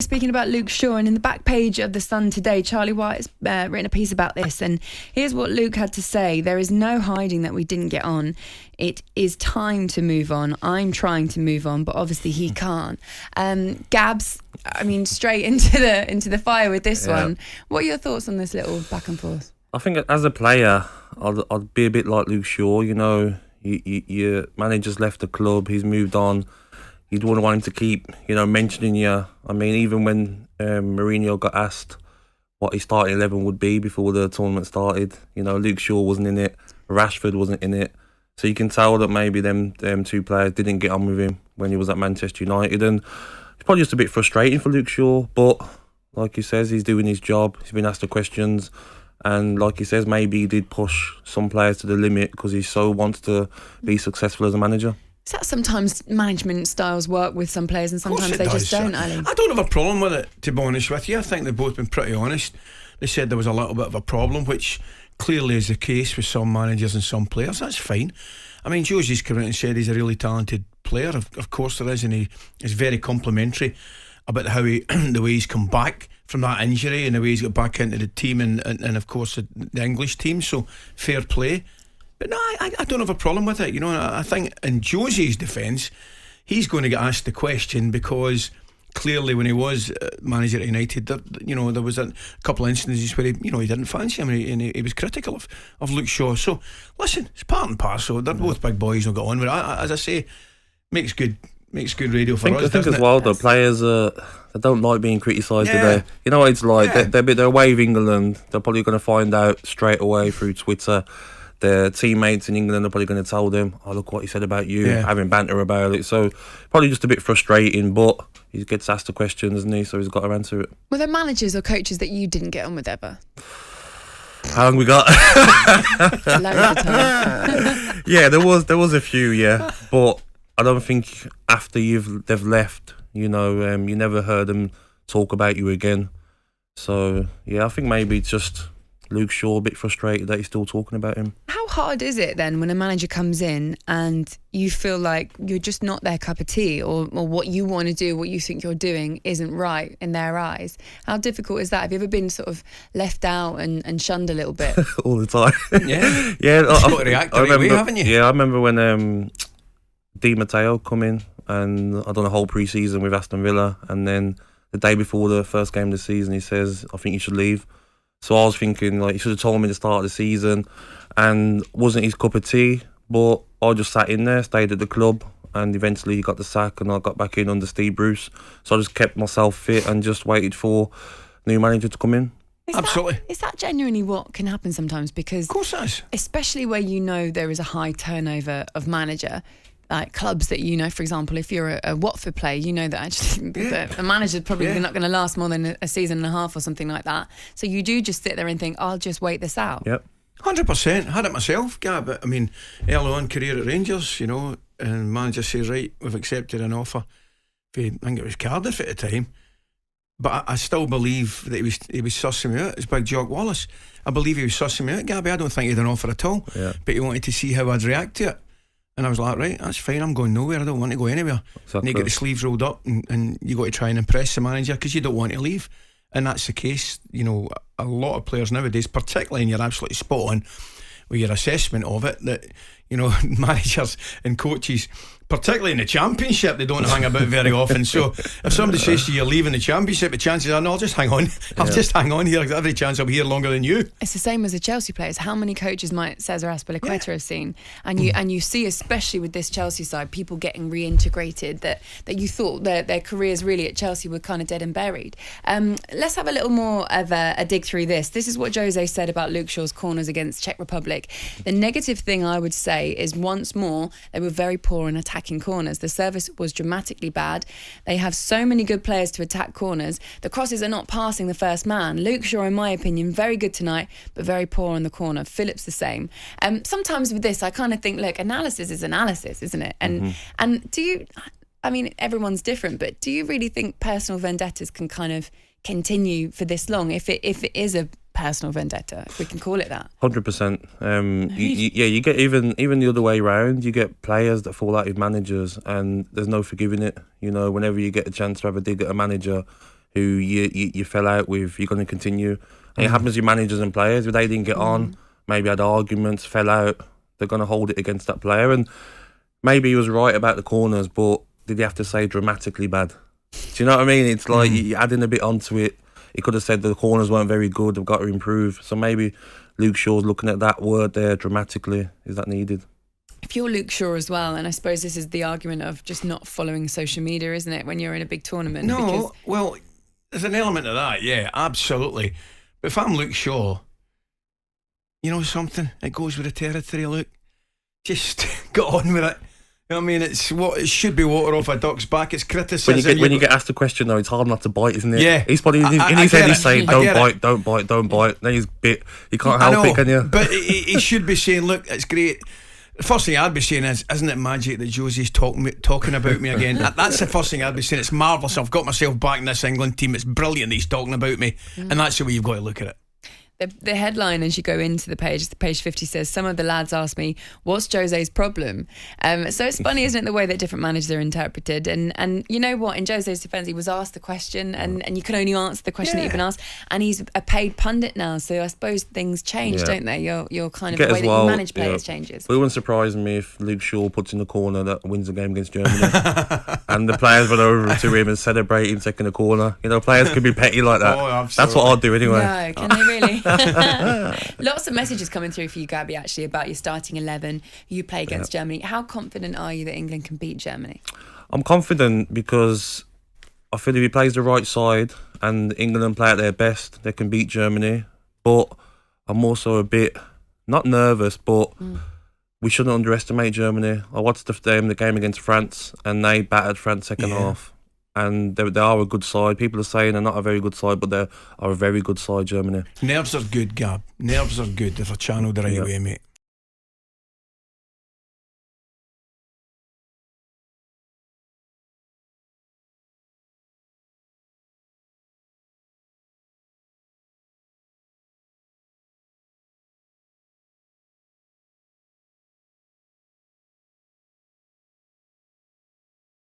Speaking about Luke Shaw, and in the back page of The Sun today, Charlie White has written a piece about this, and here's what Luke had to say. There is no hiding that we didn't get on. It is time to move on. I'm trying to move on, but obviously he can't. Gabs, I mean, straight into the fire with this one. What are your thoughts on this little back and forth? I think as a player, I'd be a bit like Luke Shaw. You know, your manager's left the club, he's moved on. You'd want him to keep, mentioning you. I mean, even when Mourinho got asked what his starting 11 would be before the tournament started, Luke Shaw wasn't in it, Rashford wasn't in it. So you can tell that maybe them two players didn't get on with him when he was at Manchester United. And it's probably just a bit frustrating for Luke Shaw. But like he says, he's doing his job. He's been asked the questions. And like he says, maybe he did push some players to the limit because he so wants to be successful as a manager. Is that sometimes management styles work with some players and sometimes they just don't, Ali? I don't have a problem with it, to be honest with you. I think they've both been pretty honest. They said there was a little bit of a problem, which clearly is the case with some managers and some players. That's fine. I mean, Josie's come out and said he's a really talented player. Of course there is, and he is very complimentary about how the way he's come back from that injury and the way he's got back into the team and of course the English team. So fair play. But no, I don't have a problem with it. I think in Josie's defence, he's going to get asked the question because clearly when he was manager at United, there was a couple of instances where he didn't fancy him and he was critical of Luke Shaw. So listen, it's part and parcel. They're both big boys who got on with it. As I say, makes good radio for us. I think as well, the players they don't like being criticised today. You know what it's like. Yeah. They're away with England. They're probably going to find out straight away through Twitter. Their teammates in England are probably going to tell them, "Oh, look what he said about you," having banter about it. So probably just a bit frustrating, but he gets asked the questions, doesn't he? So he's got to answer it. Were there managers or coaches that you didn't get on with ever? How long we got? Loads of time. Yeah, there was a few, but I don't think after they've left, you never heard them talk about you again. So yeah, I think maybe it's just Luke Shaw a bit frustrated that he's still talking about him. How hard is it then when a manager comes in and you feel like you're just not their cup of tea, or what you want to do, what you think you're doing isn't right in their eyes? How difficult is that? Have you ever been sort of left out and shunned a little bit? All the time. Yeah. Yeah. You've got to react the right way, haven't you? Yeah, I remember when Di Matteo come in and I done a whole pre-season with Aston Villa, and then the day before the first game of the season he says, "I think you should leave." So I was thinking, he should have told me at the start of the season, and wasn't his cup of tea, but I just sat in there, stayed at the club, and eventually he got the sack and I got back in under Steve Bruce. So I just kept myself fit and just waited for a new manager to come in. Absolutely. Is that genuinely what can happen sometimes? Because of course it is. Especially where there is a high turnover of manager. Like clubs that for example, if you're a Watford player, that actually the manager's probably not going to last more than a season and a half or something like that. So you do just sit there and think, I'll just wait this out. Yep. 100%. Had it myself, Gab. I mean, early on career at Rangers, and manager says, right, we've accepted an offer for, I think it was Cardiff at the time. But I still believe that he was sussing me out. It's Big Jock Wallace. I believe he was sussing me out, Gabby. I don't think he had an offer at all. Yeah. But he wanted to see how I'd react to it. And I was like, right, that's fine, I'm going nowhere, I don't want to go anywhere. Exactly. And you get the sleeves rolled up and you got to try and impress the manager because you don't want to leave. And that's the case. A lot of players nowadays, particularly, and you're absolutely spot on with your assessment of it, that managers and coaches, particularly in the Championship, they don't hang about very often. So if somebody says to you, you're leaving the Championship, the chances are, no, I'll just hang on. I'll just hang on here. Every chance I'll be here longer than you. It's the same as the Chelsea players. How many coaches might Cesar Azpilicueta have seen? And you see, especially with this Chelsea side, people getting reintegrated that you thought their careers really at Chelsea were kind of dead and buried. Let's have a little more of a dig through this. This is what Jose said about Luke Shaw's corners against Czech Republic. The negative thing I would say is, once more, they were very poor in attacking corners. The service was dramatically bad. They have so many good players to attack corners. The crosses are not passing the first man. Luke Shaw, in my opinion, very good tonight, but very poor on the corner. Phillips the same. Sometimes with this, I kind of think, look, analysis is analysis, isn't it? And do you, I mean, everyone's different, but do you really think personal vendettas can kind of continue for this long if it is a personal vendetta, if we can call it that? 100%. You get even the other way around. You get players that fall out with managers, and there's no forgiving it. Whenever you get a chance to have a dig at a manager, who you fell out with, you're going to continue. And it happens with managers and players. If they didn't get on, maybe had arguments, fell out, they're going to hold it against that player. And maybe he was right about the corners, but did he have to say dramatically bad? Do you know what I mean? It's like you're adding a bit onto it. He could have said the corners weren't very good, they've got to improve. So maybe Luke Shaw's looking at that word there dramatically. Is that needed? If you're Luke Shaw as well, and I suppose this is the argument of just not following social media, isn't it, when you're in a big tournament? No, well, there's an element of that, yeah, absolutely. But if I'm Luke Shaw, you know something? It goes with the territory, Luke. Just get on with it. You know what I mean? It should be water off a duck's back. It's criticism. When you get asked a question, though, it's hard not to bite, isn't it? Yeah. He's probably in his head. He's saying, "Don't bite." Then he's bit. You can't help it, can you? But he should be saying, "Look, it's great." The first thing I'd be saying is, "Isn't it magic that Josie's talking about me again?" That's the first thing I'd be saying. It's marvellous. I've got myself back in this England team. It's brilliant that he's talking about me, and that's the way you've got to look at it. The headline, as you go into the page 50 says, some of the lads ask me, what's Jose's problem? So it's funny, isn't it, the way that different managers are interpreted. And you know what, in Jose's defence, he was asked the question and you can only answer the question that you've been asked. And he's a paid pundit now, so I suppose things change, don't they? Your kind of the way that you manage players changes. It wouldn't surprise me if Luke Shaw puts in the corner that wins the game against Germany and the players run over to him and celebrate him taking the corner. You know, players can be petty like that. That's what I'd do anyway. No, can they really? Lots of messages coming through for you, Gabby, actually, about your starting 11. You play against Germany. How confident are you that England can beat Germany? I'm confident because I feel if he plays the right side and England play at their best, they can beat Germany. But I'm also a bit, not nervous, but we shouldn't underestimate Germany. I watched the game against France and they battered France second half. And they are a good side. People are saying they're not a very good side, but they are a very good side, Germany. Nerves are good, Gab. Nerves are good if they're channeled the right way, mate.